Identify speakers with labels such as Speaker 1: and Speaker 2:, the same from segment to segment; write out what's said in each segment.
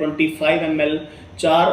Speaker 1: 25 ml 4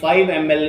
Speaker 1: 5 ml